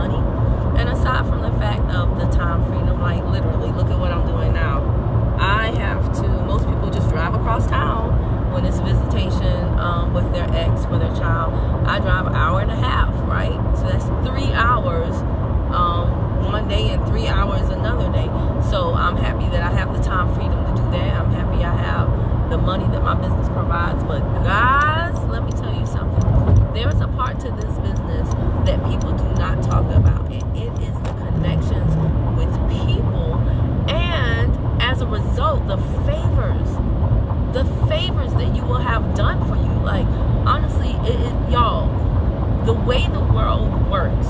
money. And aside from the fact of the time freedom, like literally, look at what I'm doing now. I have to, most people just drive across town when it's visitation with their ex for their child. I drive an hour and a half, right? So that's 3 hours one day and 3 hours another day. So I'm happy that I have the time freedom to do that. I'm happy I have the money that my business provides. But guys, let me tell you something. There's a part to this business that people do not talk about, and it is the connections with people, and as a result, the favors that you will have done for you. Like, honestly, y'all, the way the world works,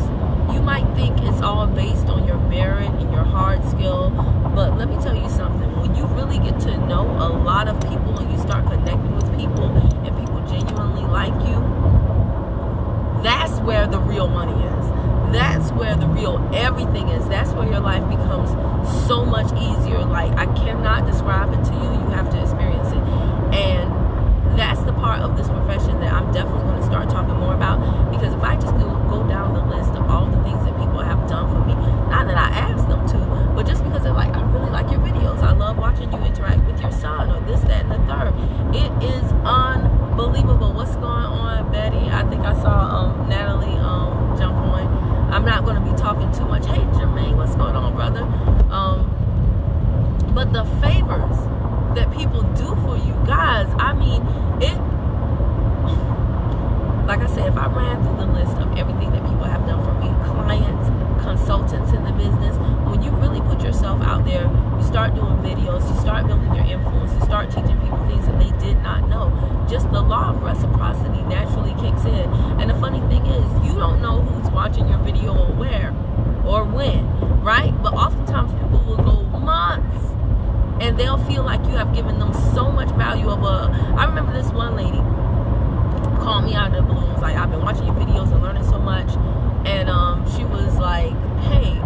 you might think it's all based on your merit and your hard skill, but let me tell you something. When you really get to know a lot of people and you start connecting with people and people genuinely like you, that's where the real money is. That's where the real everything is. That's where your life becomes so much easier. Like, I cannot describe it to you. You have to experience it. And that's the part of this profession that I'm definitely going to start talking more about, because if I just go down the list of all the things that people have done for me, not that I asked them to, but just because they're like, I really like your videos, I love watching you interact with your son, or this, that, and the third. It is unbelievable. What's going on, Betty? I think I saw Natalie jump on. I'm not going to be talking too much. Hey, Jermaine, what's going on, brother? But the favors that people do for you, guys, I mean, like I said, if I ran through the list of everything that people have done for me, clients, consultants in the business, when you really put yourself out there, you start doing videos, you start building your influence, you start teaching people things that they did not know. Just the law of reciprocity naturally kicks in. And the funny thing is, you don't know who's watching your video or where or when, right? But oftentimes people will go months and they'll feel like you have given them so much value I remember this one lady called me out of the blue. It was like, I've been watching your videos and learning so much. And she was like, hey,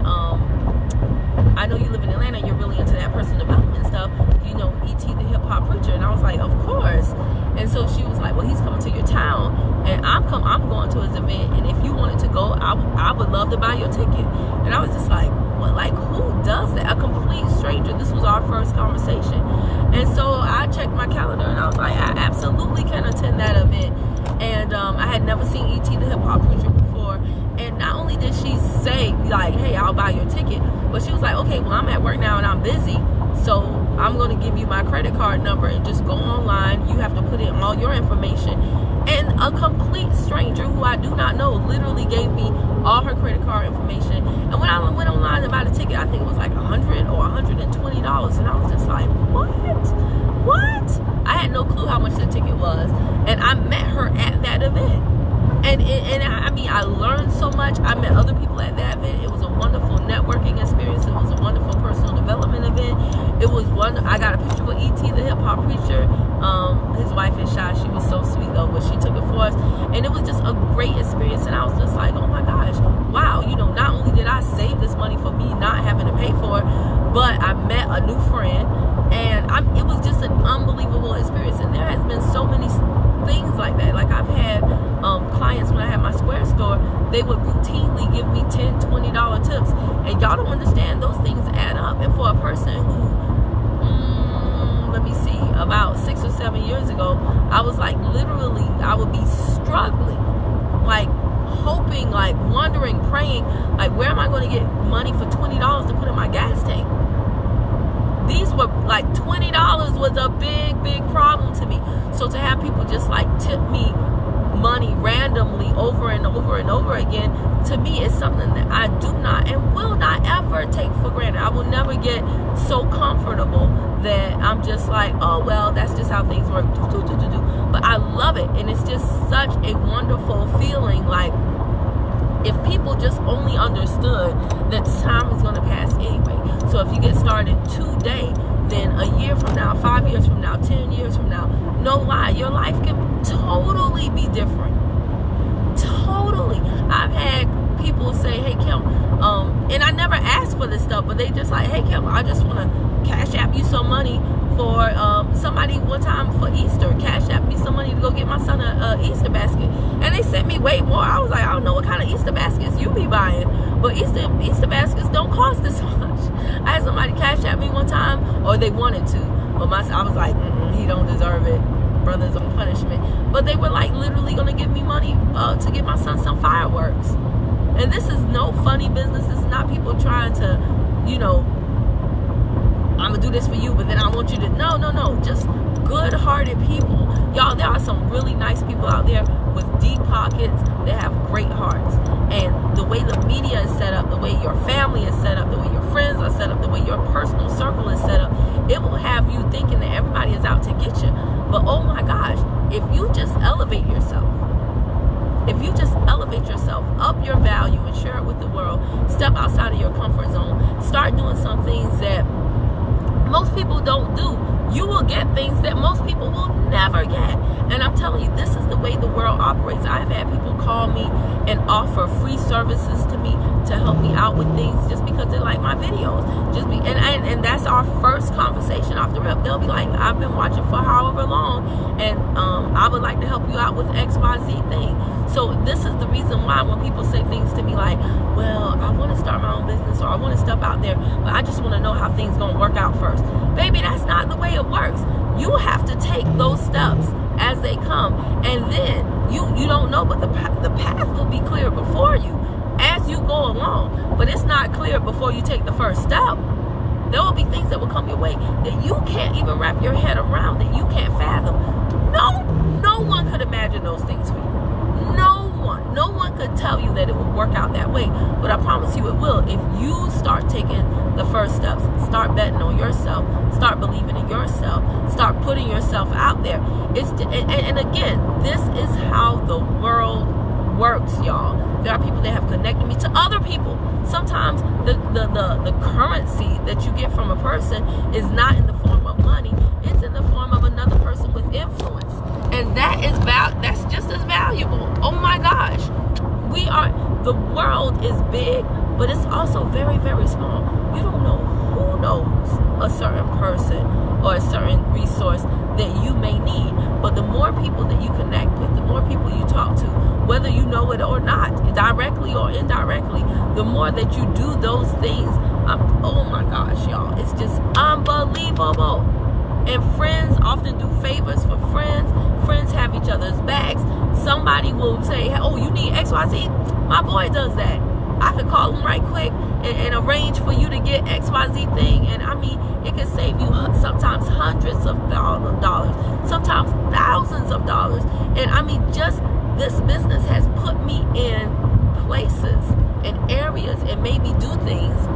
I know you live in Atlanta, you're really into that personal development stuff. You know E.T. the hip hop preacher? And I was like, of course. And so she was like, well, he's coming to your town, and I'm going to his event, and if you wanted to go, I would love to buy your ticket. And I was just like, what? Like, who does that? A complete stranger. This was our first conversation. And so I checked my calendar, and I was like, I absolutely can attend that event. And I had never seen E.T. the hip hop preacher before. And not only did she say, like, hey, I'll buy your ticket, but she was like, okay, well, I'm at work now and I'm busy, so I'm going to give you my credit card number and just go online. You have to put in all your information. And a complete stranger who I do not know literally gave me all her credit card information. And when I went online to buy the ticket, I think it was like $100 or $120. And I was just like, what? I had no clue how much the ticket was. And I met her at that event. And I mean, I learned so much. I met other people at that event. It was a wonderful networking experience. It was a wonderful personal development event. It was I got a picture with E.T. the hip hop preacher. His wife is shy. She was so sweet though, but she took it for us. And it was just a great experience. And I was just like, oh my gosh, wow. You know, not only did I save this money for me not having to pay for it, but I met a new friend. And it was just an unbelievable experience. And there has been so many things like that. Like, I've had clients when I had my Square store, they would routinely give me $10, $20 tips, and y'all don't understand, those things add up. And for a person who let me see, about 6 or 7 years ago, I was like, literally, I would be struggling, like hoping, like wondering, praying, like, where am I going to get money for $20 to put in my gas tank? These were like, $20 was a big problem to me. So to have people just like tip me money randomly over and over and over again, to me, is something that I do not and will not ever take for granted. I will never get so comfortable that I'm just like, oh, well, that's just how things work. But I love it. And it's just such a wonderful feeling. Like, if people just only understood that time is going to pass anyway. So if you get started today, then a year from now, 5 years from now, 10 years from now, no lie, your life can totally be different. Totally. I've had people say, hey, Kim, and I never asked for this stuff, but they just like, hey, Kim, I just want to cash app you some money for somebody one time for Easter cash out me some money to go get my son a Easter basket, and they sent me way more. I was like, I don't know what kind of Easter baskets you be buying, but Easter baskets don't cost this much. I had somebody cash out me one time, or they wanted to, but I was like, he don't deserve it. Brothers on punishment. But they were like literally gonna give me money to get my son some fireworks. And this is no funny business. This is not people trying to, you know, I'm gonna do this for you, but then I want you to, no, just good-hearted people. Y'all, there are some really nice people out there with deep pockets that have great hearts. And the way the media is set up, the way your family is set up, the way your friends are set up, the way your personal circle is set up, it will have you thinking that everybody is out to get you. But oh my gosh, if you just elevate yourself, up your value and share it with the world, step outside of your comfort zone, start doing some things that most people don't do, you will get things that most people will never get. And I'm telling you, this is the way the world operates. I've had people call me and offer free services to me to help me out with things just because they like my videos. And that's our first conversation off the rip. They'll be like, I've been watching for however long, and I would like to help you out with XYZ thing. So this is the reason why when people say things to me like, well, I want to start my own business, or I want to step out there, but I just want to know how things going to work out first. Baby, that's not the way it works. You have to take those steps as they come, and then you don't know, but the path will be clear before you as you go along. But it's not clear before you take the first step. There will be things that will come your way that you can't even wrap your head around, that you can't fathom. No one could imagine those things for you. No one could tell you that it will work out that way, but I promise you it will if you start taking the first steps, start betting on yourself, start believing in yourself, start putting yourself out there. And again, this is how the world works, y'all. There are people that have connected me to other people. Sometimes the currency that you get from a person is not in the form of money, it's in the form of another person with influence. And that's just as valuable. Oh my gosh. The world is big, but it's also very, very small. You don't know who knows a certain person or a certain resource that you may need. But the more people that you connect with, the more people you talk to, whether you know it or not, directly or indirectly, the more that you do those things, oh my gosh, y'all, it's just unbelievable. And friends often do favors for friends. Friends have each other's backs. Somebody will say, oh, you need XYZ? My boy does that. I could call him right quick and arrange for you to get XYZ thing. And I mean, it can save you sometimes hundreds of dollars, sometimes thousands of dollars. And I mean, just this business has put me in places and areas and made me do things,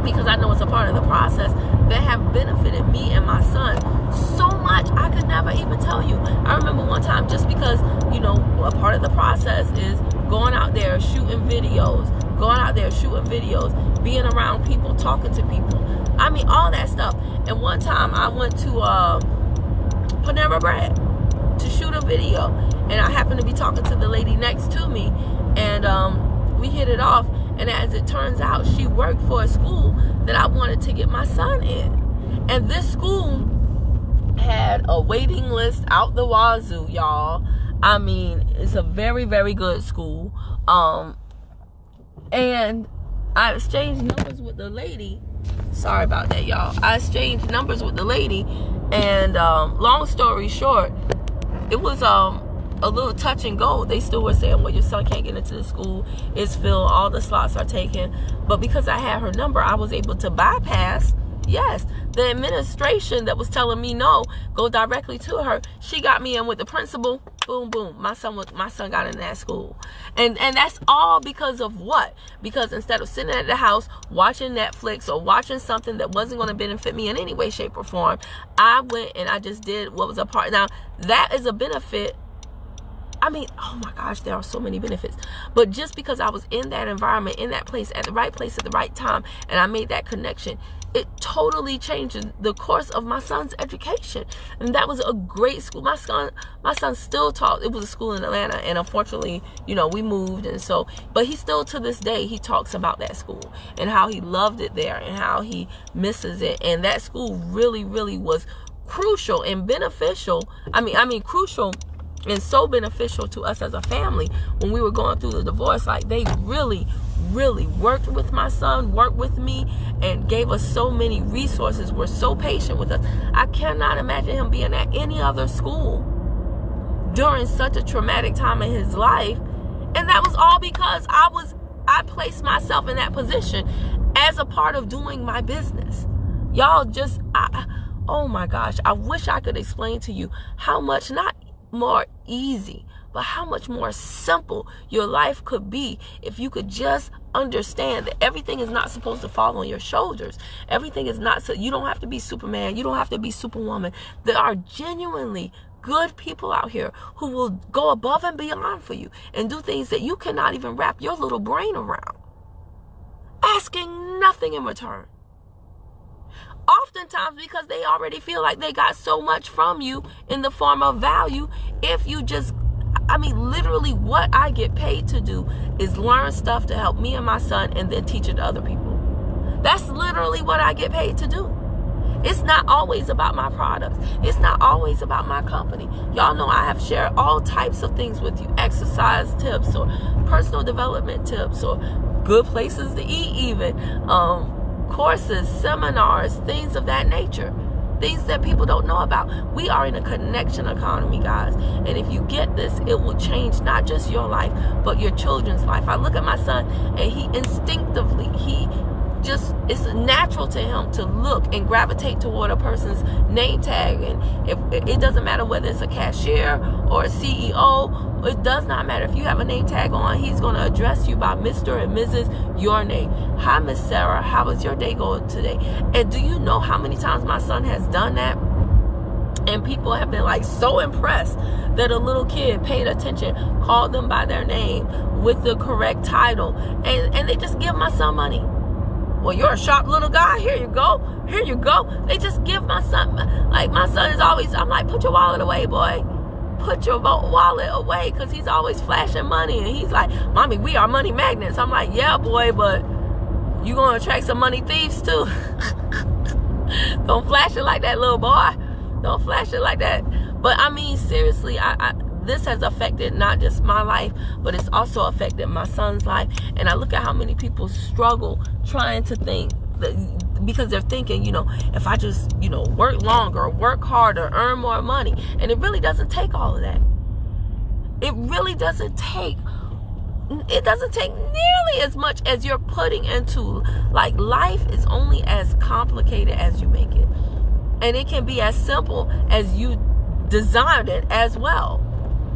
because I know it's a part of the process, that have benefited me and my son so much I could never even tell you. I remember one time, just because, you know, a part of the process is going out there shooting videos, being around people, talking to people. I mean, all that stuff. And one time I went to Panera Bread to shoot a video, and I happened to be talking to the lady next to me, and we hit it off. And as it turns out, she worked for a school that I wanted to get my son in. And this school had a waiting list out the wazoo, y'all. I mean, it's a very, very good school. And I exchanged numbers with the lady. Sorry about that, y'all. I exchanged numbers with the lady. And long story short, it was a little touch and go. They still were saying, well, your son can't get into the school, it's filled, all the slots are taken. But because I had her number, I was able to bypass, yes, the administration that was telling me no, go directly to her. She got me in with the principal. Boom, boom. My son got in that school. And that's all because of what? Because instead of sitting at the house watching Netflix or watching something that wasn't going to benefit me in any way, shape, or form, I went and I just did what was a part. Now, that is a benefit. I mean, oh my gosh, there are so many benefits. But just because I was in that environment, in that place, at the right time, and I made that connection, it totally changed the course of my son's education. And that was a great school. My son still taught. It was a school in Atlanta, and unfortunately, we moved, and so, but he still, to this day, he talks about that school and how he loved it there and how he misses it. And that school really, really was crucial and beneficial. I mean crucial and so beneficial to us as a family when we were going through the divorce. Like, they really, really worked with my son, worked with me, and gave us so many resources, were so patient with us. I cannot imagine him being at any other school during such a traumatic time in his life. And that was all because I placed myself in that position as a part of doing my business. Y'all, oh my gosh, I wish I could explain to you how much, not more easy, but how much more simple your life could be if you could just understand that everything is not supposed to fall on your shoulders. Everything is not, so you don't have to be Superman. You don't have to be Superwoman. There are genuinely good people out here who will go above and beyond for you and do things that you cannot even wrap your little brain around, asking nothing in return. Oftentimes because they already feel like they got so much from you in the form of value. If you just, literally what I get paid to do is learn stuff to help me and my son and then teach it to other people. That's literally what I get paid to do. It's not always about my products. It's not always about my company. Y'all know I have shared all types of things with you. Exercise tips or personal development tips or good places to eat even. Courses, seminars, things of that nature. Things that people don't know about. We are in a connection economy, guys. And if you get this, it will change not just your life, but your children's life. I look at my son and he instinctively, it's natural to him to look and gravitate toward a person's name tag. And if it doesn't matter whether it's a cashier or a CEO, it does not matter. If you have a name tag on, he's going to address you by Mr. and Mrs. your name. Hi, Miss Sarah. How is your day going today? And do you know how many times my son has done that? And people have been like so impressed that a little kid paid attention, called them by their name with the correct title, and they just give my son money. Well, you're a sharp little guy. Here you go. Here you go. They just give my son, like my son is always, I'm like, put your wallet away, boy. Put your wallet away, because he's always flashing money. And he's like, Mommy, we are money magnets. I'm like, yeah, boy, but you going to attract some money thieves too. Don't flash it like that, little boy. Don't flash it like that. But seriously, this has affected not just my life, but it's also affected my son's life. And I look at how many people struggle trying to think, because they're thinking, if I just, work longer, work harder, earn more money. And it really doesn't take all of that. It really doesn't take, nearly as much as you're putting into, like, life is only as complicated as you make it. And it can be as simple as you designed it as well.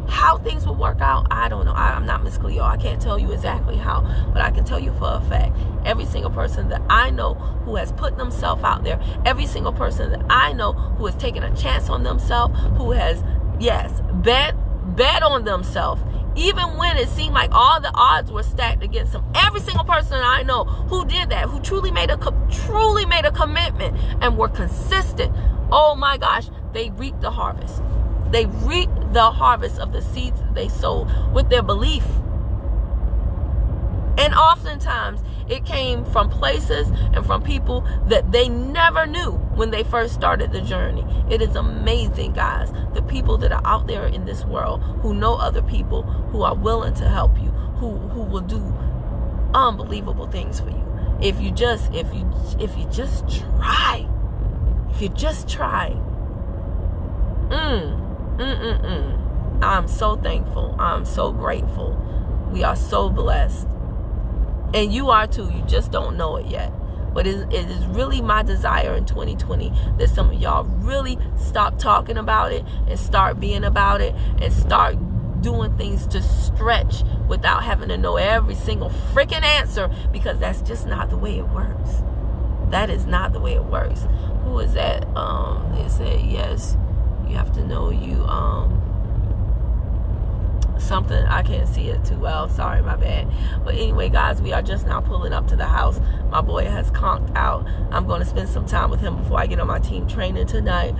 How things will work out, I don't know. I'm not Miss Cleo. I can't tell you exactly how, but I can tell you for a fact, every single person that I know who has put themselves out there, every single person that I know who has taken a chance on themselves, who has, bet on themselves, even when it seemed like all the odds were stacked against them. Every single person I know who did that, who truly made a commitment and were consistent, oh my gosh, they reaped the harvest. They reaped the harvest of the seeds that they sowed with their belief. And oftentimes it came from places and from people that they never knew when they first started the journey. It is amazing, guys, the people that are out there in this world who know other people, who are willing to help you, who will do unbelievable things for you. If you just try. If you just try. I'm so thankful. I'm so grateful. We are so blessed. And you are too. You just don't know it yet. But it is really my desire in 2020 that some of y'all really stop talking about it and start being about it and start doing things to stretch without having to know every single freaking answer, because that's just not the way it works. That is not the way it works. Who is that? They said, yes, you have to know you. something. I can't see it too well. Sorry, my bad. But anyway, guys, we are just now pulling up to the house. My boy has conked out. I'm going to spend some time with him before I get on my team training tonight.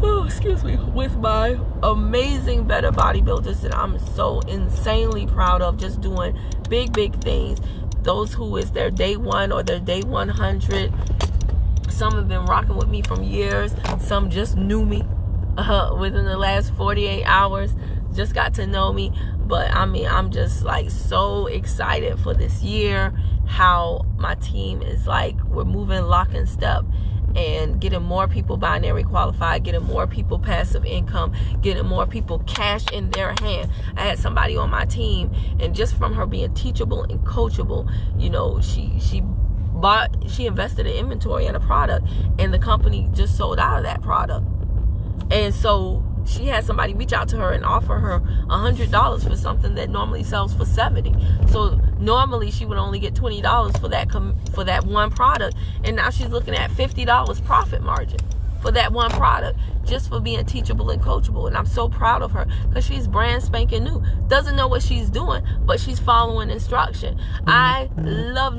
Oh, excuse me. With my amazing Better Bodybuilders that I'm so insanely proud of, just doing big things. Those who is their day 1 or their day 100. Some have been rocking with me from years. Some just knew me within the last 48 hours. Just got to know me. But I mean, I'm just like so excited for this year. How my team is like, we're moving lock and step and getting more people binary qualified, getting more people passive income, getting more people cash in their hand. I had somebody on my team, and just from her being teachable and coachable, you know, she invested in inventory in a product, and the company just sold out of that product. And so she had somebody reach out to her and offer her $100 for something that normally sells for $70. So normally she would only get $20 for that one product, and now she's looking at $50 profit margin for that one product, just for being teachable and coachable. And I'm so proud of her, because she's brand spanking new, doesn't know what she's doing, but she's following instruction. I love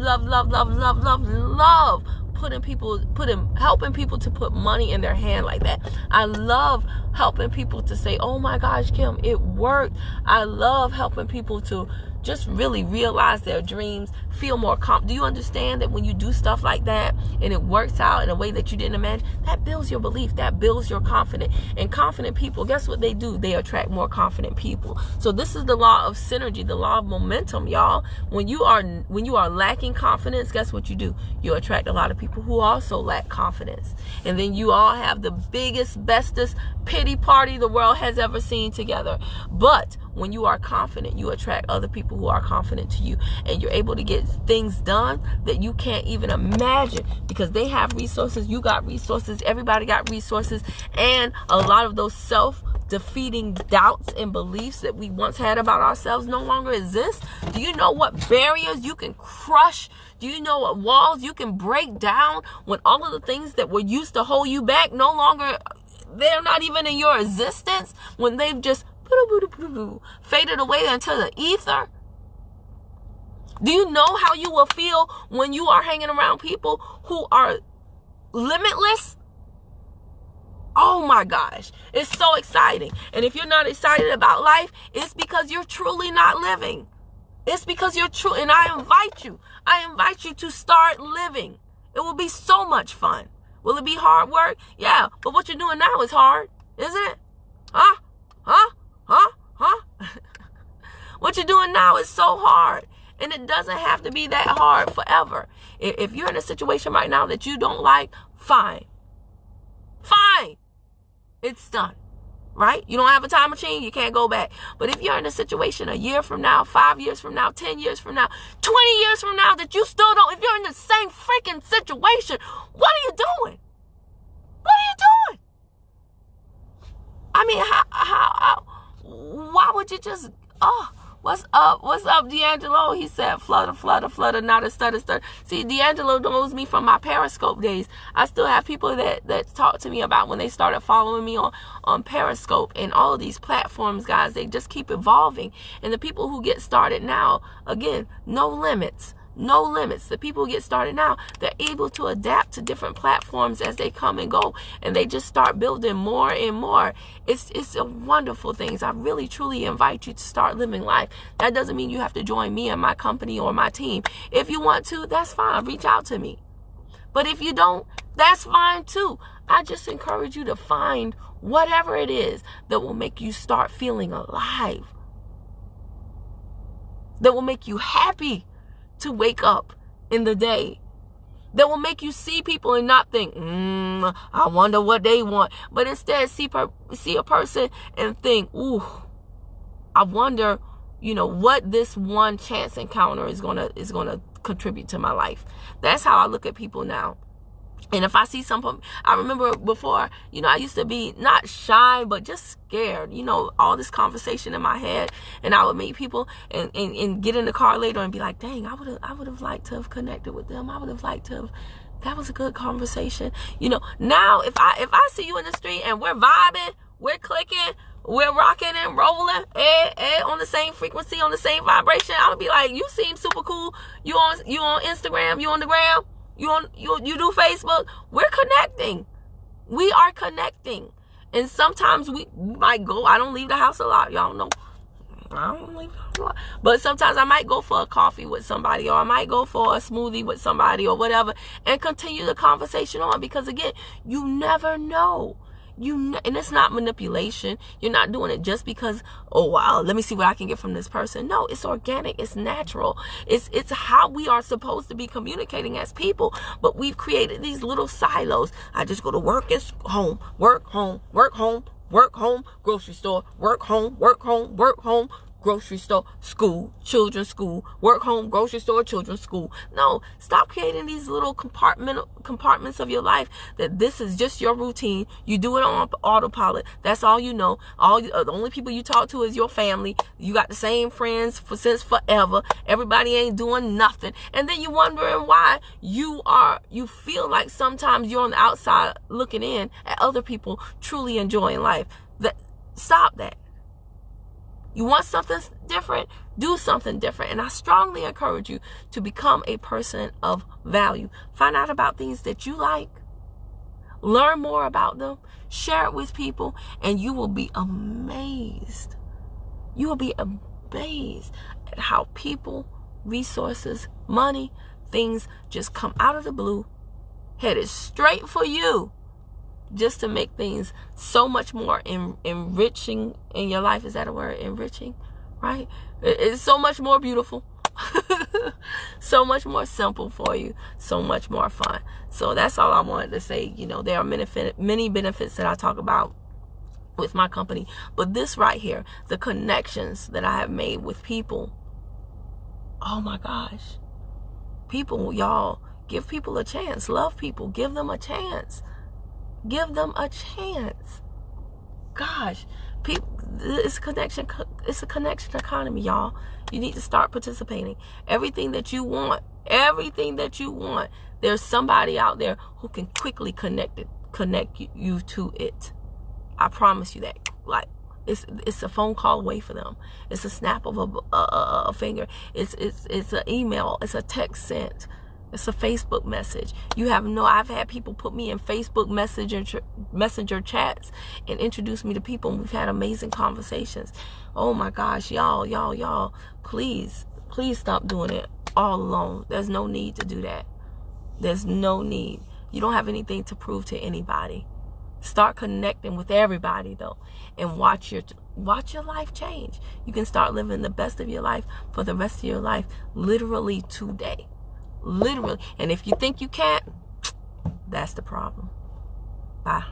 helping people to put money in their hand like that. I love helping people to say, oh my gosh, Kim, it worked. I love helping people to just really realize their dreams, feel more confident. Do you understand that when you do stuff like that and it works out in a way that you didn't imagine, that builds your belief, that builds your confidence. And confident people, guess what they do? They attract more confident people. So this is the law of synergy, the law of momentum, y'all. When you are lacking confidence, guess what you do? You attract a lot of people who also lack confidence. And then you all have the biggest, bestest pity party the world has ever seen together. But when you are confident, you attract other people who are confident to you, and you're able to get things done that you can't even imagine, because they have resources, you got resources, everybody got resources, and a lot of those self-defeating doubts and beliefs that we once had about ourselves no longer exist. Do you know what barriers you can crush? Do you know what walls you can break down when all of the things that were used to hold you back no longer, they're not even in your existence, when they've just faded away into the ether? Do you know how you will feel when you are hanging around people who are limitless? Oh my gosh, it's so exciting. And if you're not excited about life, it's because you're truly not living. It's because you're true. And I invite you to start living. It will be so much fun. Will it be hard work? Yeah, but what you're doing now is hard, isn't it? Huh? What you're doing now is so hard, and it doesn't have to be that hard forever. If you're in a situation right now that you don't like, fine, it's done, right? You don't have a time machine, you can't go back. But if you're in a situation a year from now, 5 years from now, 10 years from now, 20 years from now, that you still don't, if you're in the same freaking situation, what are you doing? I mean, how why would you just, what's up, D'Angelo? He said, flutter, not a stutter. See, D'Angelo knows me from my Periscope days. I still have people that talk to me about when they started following me on Periscope and all of these platforms, guys. They just keep evolving. And the people who get started now, again, no limits. The people who get started now, they're able to adapt to different platforms as they come and go, and they just start building more and more. It's a wonderful thing. I really truly invite you to start living life. That doesn't mean you have to join me and my company or my team. If you want to, that's fine. Reach out to me. But if you don't, that's fine too. I just encourage you to find whatever it is that will make you start feeling alive, that will make you happy to wake up in the day, that will make you see people and not think, I wonder what they want, but instead see a person and think, ooh, I wonder, what this one chance encounter is gonna contribute to my life. That's how I look at people now. And if I see I remember before, I used to be not shy, but just scared, all this conversation in my head, and I would meet people and get in the car later and be like, dang, I would have liked to have connected with them. I would have liked to have, that was a good conversation. Now if I see you in the street and we're vibing, we're clicking, we're rocking and rolling, on the same frequency, on the same vibration, I'm gonna be like, you seem super cool. You on Instagram, you on the gram, you do Facebook. We're connecting. We are connecting. And sometimes we might go, I don't leave the house a lot. Y'all know. I don't leave the house a lot. But sometimes I might go for a coffee with somebody, or I might go for a smoothie with somebody, or whatever, and continue the conversation on. Because again, you never know. And it's not manipulation. You're not doing it just because, oh wow, let me see what I can get from this person. No, it's organic. It's natural. It's how we are supposed to be communicating as people. But we've created these little silos. I just go to work and home, work, home, work, home, work, home, grocery store, work, home, work, home, work, home, grocery store, school, children's school, work, home, grocery store, children's school. No, stop creating these little compartments of your life that this is just your routine. You do it on autopilot. That's all you know. The only people you talk to is your family. You got the same friends since forever. Everybody ain't doing nothing. And then you wondering why you feel like sometimes you're on the outside looking in at other people truly enjoying life. Stop that. You want something different? Do something different. And I strongly encourage you to become a person of value. Find out about things that you like. Learn more about them. Share it with people. And you will be amazed. You will be amazed at how people, resources, money, things just come out of the blue, headed straight for you, just to make things so much more enriching in your life. Is that a word? Enriching, right? It's so much more beautiful. So much more simple for you. So much more fun. So that's all I wanted to say. You know, there are many benefits that I talk about with my company. But this right here, the connections that I have made with people. Oh my gosh. People, y'all, give people a chance. Love people. Give them a chance. Give them a chance. Gosh, people, it's a connection economy, y'all. You need to start participating. Everything that you want, there's somebody out there who can quickly connect you to it. I promise you that. Like, it's a phone call away for them. It's a snap of a finger. It's an email. It's a text sent. It's a Facebook message. I've had people put me in Facebook messenger chats and introduce me to people, and we've had amazing conversations. Oh my gosh, y'all, please stop doing it all alone. There's no need to do that. There's no need. You don't have anything to prove to anybody. Start connecting with everybody though, and watch your life change. You can start living the best of your life for the rest of your life, literally today. Literally. And if you think you can't, that's the problem. Bye.